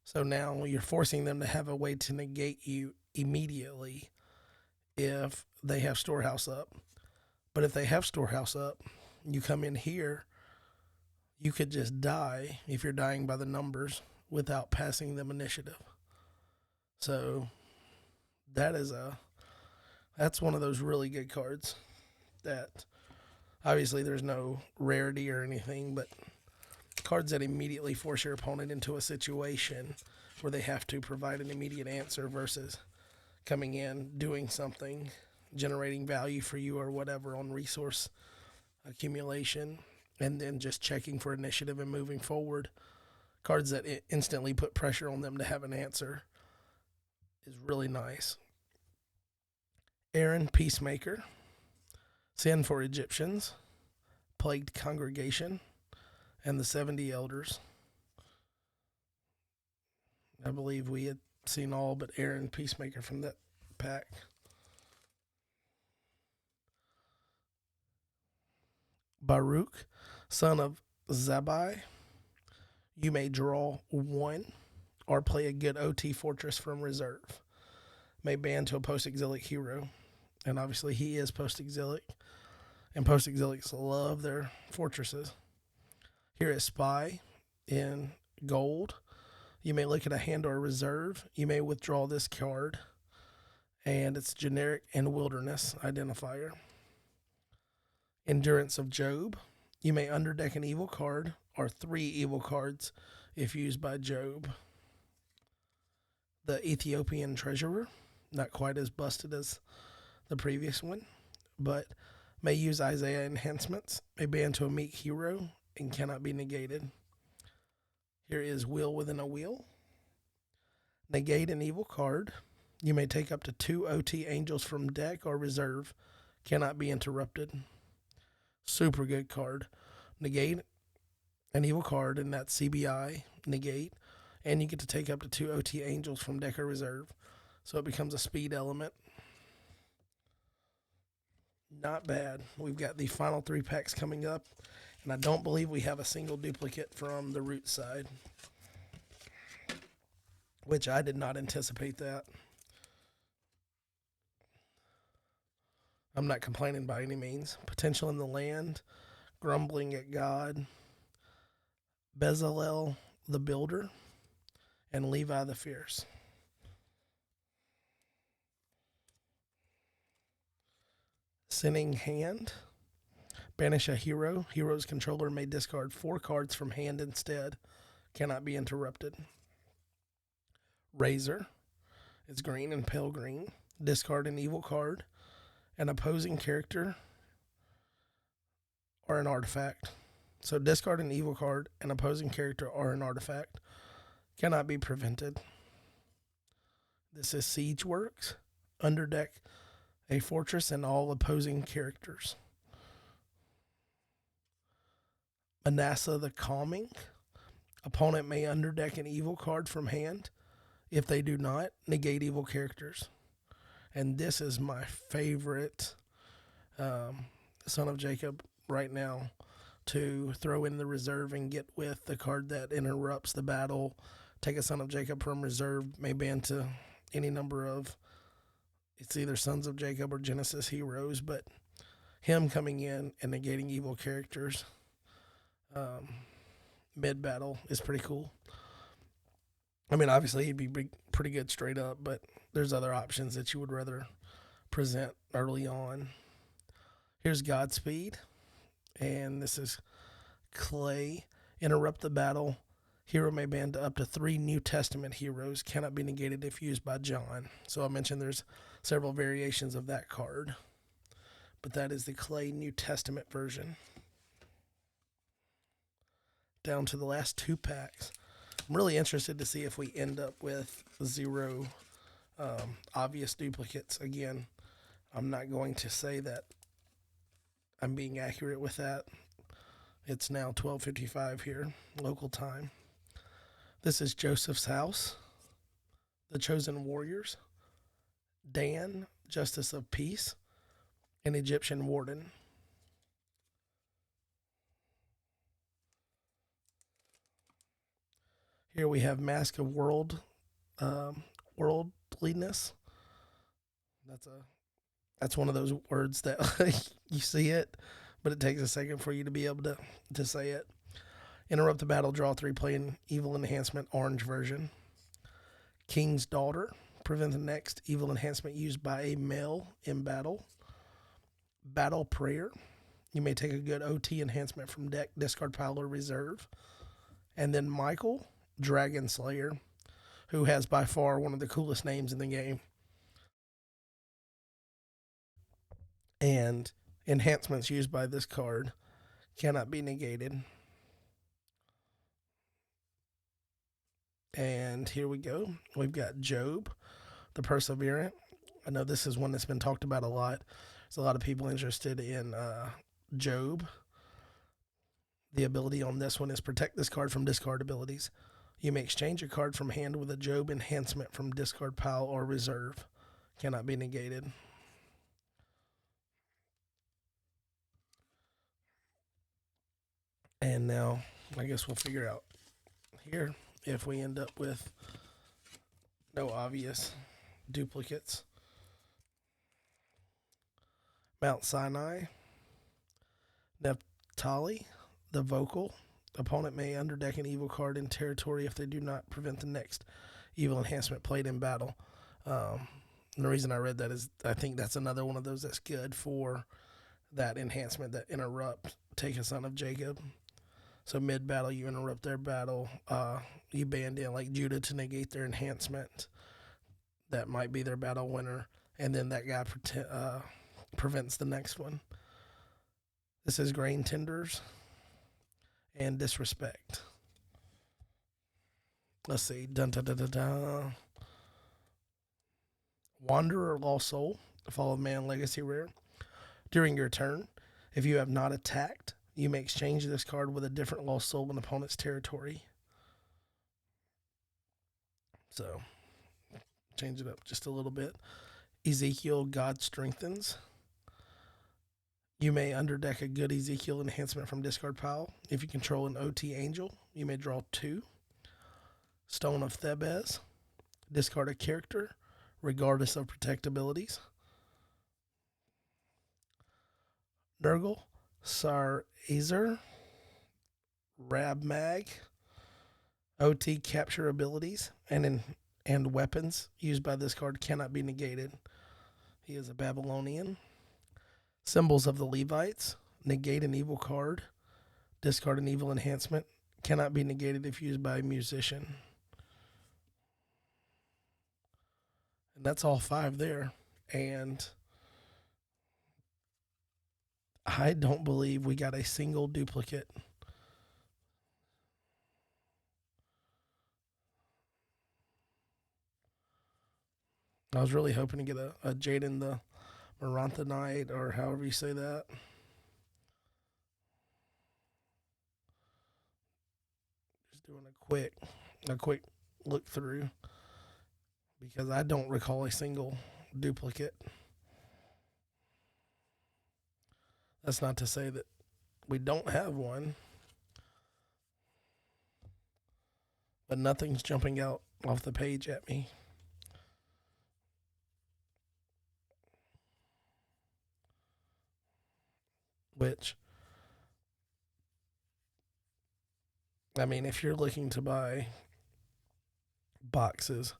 So now you're forcing them to have a way to negate you immediately if they have Storehouse up. But if they have Storehouse up, you come in here, you could just die if you're dying by the numbers without passing them initiative. So that's one of those really good cards that obviously there's no rarity or anything, but cards that immediately force your opponent into a situation where they have to provide an immediate answer versus coming in, doing something, generating value for you or whatever on resource accumulation, and then just checking for initiative and moving forward. Cards that instantly put pressure on them to have an answer is really nice. Aaron Peacemaker, Sin for Egyptians, Plagued Congregation, and the 70 Elders. I believe we had seen all but Aaron Peacemaker from that pack. Baruch, son of Zabai. You may draw 1 or play a good OT Fortress from reserve. May ban to a post-exilic hero. And obviously he is post-exilic. And post-exilics love their fortresses. Here is Spy in gold. You may look at a hand or a reserve. You may withdraw this card, and it's generic and wilderness identifier. Endurance of Job. You may underdeck an evil card or 3 evil cards if used by Job. The Ethiopian Treasurer, not quite as busted as the previous one, but may use Isaiah enhancements, may ban to a meek hero, and cannot be negated. Here is Wheel Within a Wheel. Negate an evil card. You may take up to 2 OT angels from deck or reserve, cannot be interrupted. Super good card. Negate an evil card, and that's CBI, negate, and you get to take up to 2 OT angels from deck or reserve, so it becomes a speed element. Not bad. We've got the final 3 packs coming up, and I don't believe we have a single duplicate from the root side, which I did not anticipate that. I'm not complaining by any means. Potential in the Land, Grumbling at God, Bezalel the Builder, and Levi the Fierce. Sinning Hand. Banish a hero. Hero's controller may discard 4 cards from hand instead. Cannot be interrupted. Razor. It's green and pale green. Discard an evil card, an opposing character, or an artifact. So discard an evil card, an opposing character, or an artifact. Cannot be prevented. This is Siegeworks. Underdeck a fortress and all opposing characters. Manasseh the Calming. Opponent may underdeck an evil card from hand. If they do not, negate evil characters. And this is my favorite Son of Jacob right now, to throw in the reserve and get with the card that interrupts the battle. Take a Son of Jacob from reserve, may ban to any number of, it's either Sons of Jacob or Genesis heroes, but him coming in and negating evil characters mid-battle is pretty cool. I mean, obviously he'd be pretty good straight up, but there's other options that you would rather present early on. Here's Godspeed, and this is Clay. Interrupt the battle. Hero may ban to up to 3 New Testament heroes. Cannot be negated if used by John. So I mentioned there's several variations of that card, but that is the Clay New Testament version. Down to the last 2 packs. I'm really interested to see if we end up with 0 obvious duplicates. Again, I'm not going to say that I'm being accurate with that. It's now 12:55 here, local time. This is Joseph's House, the Chosen Warriors, Dan, Justice of Peace, and Egyptian Warden. Here we have Mask of Worldliness. That's one of those words that you see it, but it takes a second for you to be able to say it. Interrupt the battle, draw 3, play an evil enhancement, orange version. King's Daughter. Prevent the next evil enhancement used by a male in battle. Battle Prayer. You may take a good OT enhancement from deck, discard pile, or reserve. And then Michael, Dragon Slayer, who has by far one of the coolest names in the game. And enhancements used by this card cannot be negated. And here we go. We've got Job, the Perseverant. I know this is one that's been talked about a lot. There's a lot of people interested in Job. The ability on this one is protect this card from discard abilities. You may exchange a card from hand with a Job enhancement from discard pile or reserve. Cannot be negated. And now I guess we'll figure out here if we end up with no obvious duplicates. Mount Sinai, Neptali, the vocal. Opponent may underdeck an evil card in territory if they do not prevent the next evil enhancement played in battle. And the reason I read that is I think that's another one of those that's good for that enhancement, that interrupt, take a son of Jacob. So mid battle, you interrupt their battle. You band in like Judah to negate their enhancement. That might be their battle winner, and then that guy prevents the next one. This is Grain Tenders and Disrespect. Let's see. Dun, dun, dun, dun, dun. Wanderer Lost Soul, Fall of Man Legacy Rare. During your turn, if you have not attacked, you may exchange this card with a different Lost Soul in opponent's territory. So, change it up just a little bit. Ezekiel, God Strengthens. You may underdeck a good Ezekiel enhancement from discard pile. If you control an OT Angel, you may draw 2. Stone of Thebes. Discard a character, regardless of protect abilities. Nurgle, Sar-Azer, Rab-Mag, OT capture abilities and weapons used by this card cannot be negated. He is a Babylonian. Symbols of the Levites, negate an evil card, discard an evil enhancement, cannot be negated if used by a musician. And that's all 5 there. And I don't believe we got a single duplicate. I was really hoping to get a Jaden the Marantha Knight, or however you say that. Just doing a quick look through, because I don't recall a single duplicate. That's not to say that we don't have one, but nothing's jumping out off the page at me. Which, I mean, if you're looking to buy boxes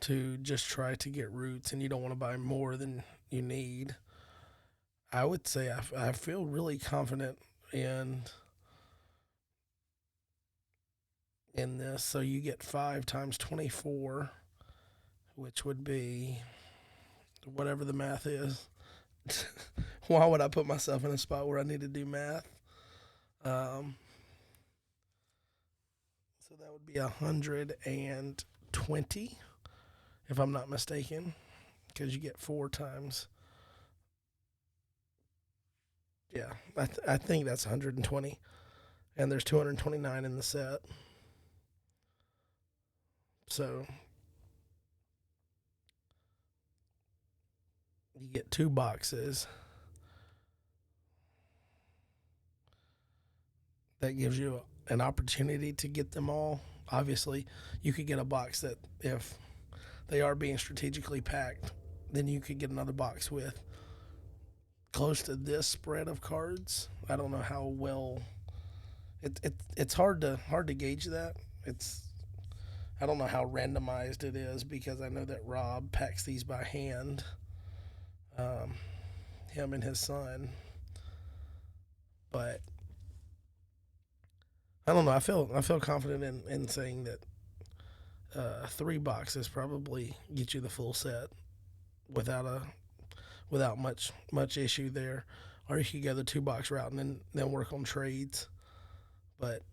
to just try to get roots and you don't want to buy more than you need, I would say I feel really confident in this. So you get 5 times 24, which would be whatever the math is. Why would I put myself in a spot where I need to do math? So that would be 120, if I'm not mistaken, because you get 4 times. Yeah, I think that's 120, and there's 229 in the set. So you get 2 boxes. That gives you an opportunity to get them all. Obviously, you could get a box that, if they are being strategically packed, then you could get another box with close to this spread of cards. I don't know how well it's hard to gauge that. I don't know how randomized it is, because I know that Rob packs these by hand. Him and his son, but I don't know. I feel confident in saying that 3 boxes probably get you the full set without much issue there. Or you could go the 2 box route and then work on trades. But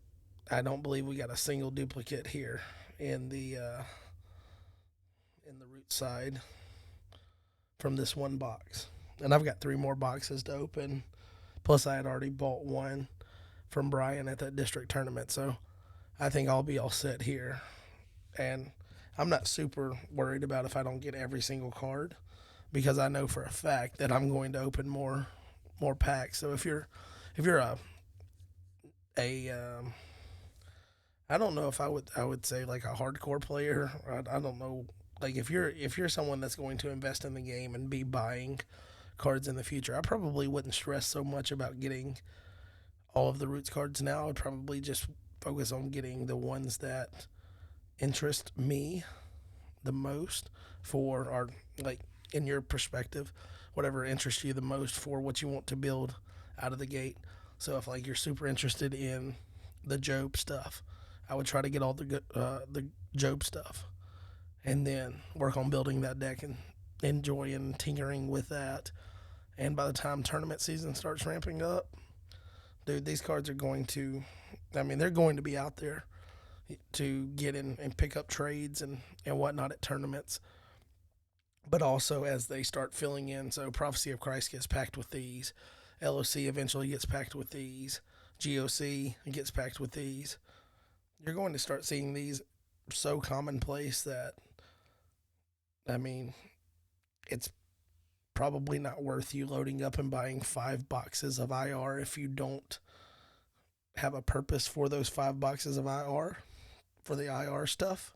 I don't believe we got a single duplicate here in the root side from this one box. And I've got 3 more boxes to open. Plus, I had already bought one from Brian at that district tournament. So I think I'll be all set here. And I'm not super worried about if I don't get every single card, because I know for a fact that I'm going to open more packs. So if you're a I don't know if I would say like a hardcore player. I don't know, like if you're someone that's going to invest in the game and be buying cards in the future, I probably wouldn't stress so much about getting all of the Roots cards now. I would probably just focus on getting the ones that interest me the most for, or like in your perspective, whatever interests you the most for what you want to build out of the gate. So if like you're super interested in the Job stuff, I would try to get all the Job stuff, and then work on building that deck and enjoying tinkering with that. And by the time tournament season starts ramping up, dude, these cards are going to, I mean, they're going to be out there to get in and pick up trades and whatnot at tournaments. But also as they start filling in, so Prophecy of Christ gets packed with these, LOC eventually gets packed with these, GOC gets packed with these. You're going to start seeing these so commonplace that, I mean, it's probably not worth you loading up and buying 5 boxes of IR if you don't have a purpose for those 5 boxes of IR, for the IR stuff,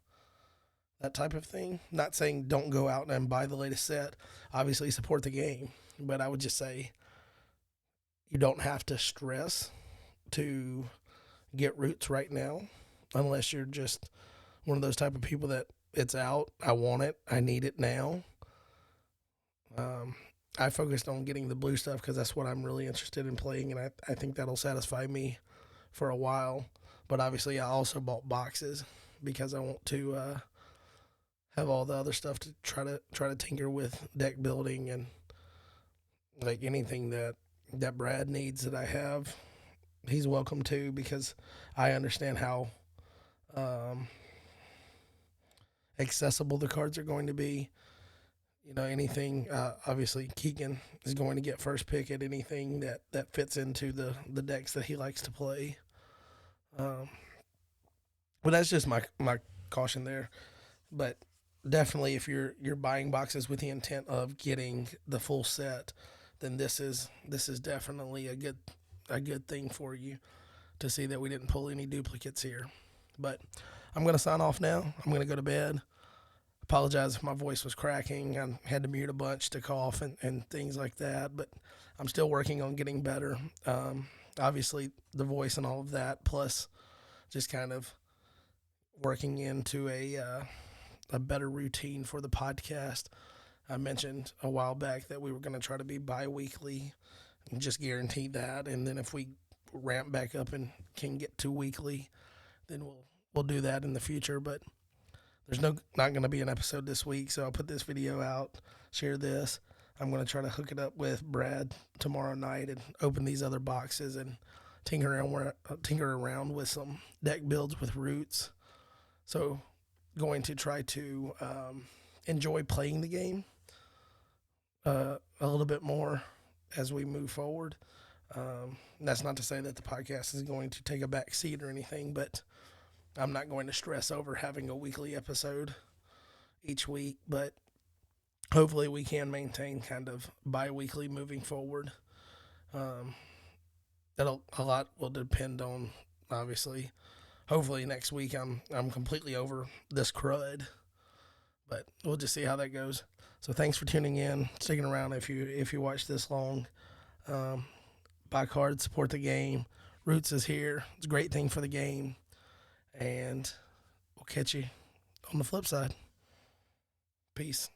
that type of thing. Not saying don't go out and buy the latest set. Obviously, support the game. But I would just say you don't have to stress to get Roots right now, unless you're just one of those type of people that it's out, I want it, I need it now. I focused on getting the blue stuff because that's what I'm really interested in playing, and I think that'll satisfy me for a while. But obviously, I also bought boxes because I want to have all the other stuff to try to tinker with deck building and like anything that Brad needs that I have. He's welcome to, because I understand how accessible the cards are going to be. You know, anything, obviously Keegan is going to get first pick at anything that fits into the decks that he likes to play. But that's just my caution there. But definitely, if you're buying boxes with the intent of getting the full set, then this is definitely a good thing for you to see that we didn't pull any duplicates here. But I'm going to sign off now. I'm going to go to bed. Apologize if my voice was cracking. I had to mute a bunch to cough and things like that, but I'm still working on getting better. Obviously, the voice and all of that, plus just kind of working into a better routine for the podcast. I mentioned a while back that we were going to try to be bi-weekly and just guarantee that. And then if we ramp back up and can get to weekly, then we'll do that in the future. But there's not going to be an episode this week, so I'll put this video out, share this. I'm going to try to hook it up with Brad tomorrow night and open these other boxes and tinker around with some deck builds with Roots. So going to try to enjoy playing the game a little bit more as we move forward. That's not to say that the podcast is going to take a back seat or anything, but I'm not going to stress over having a weekly episode each week, but hopefully we can maintain kind of bi-weekly moving forward. A lot will depend on, obviously, hopefully next week I'm completely over this crud, but we'll just see how that goes. So thanks for tuning in, sticking around if you watch this long. Buy cards, support the game. Roots is here. It's a great thing for the game. And we'll catch you on the flip side. Peace.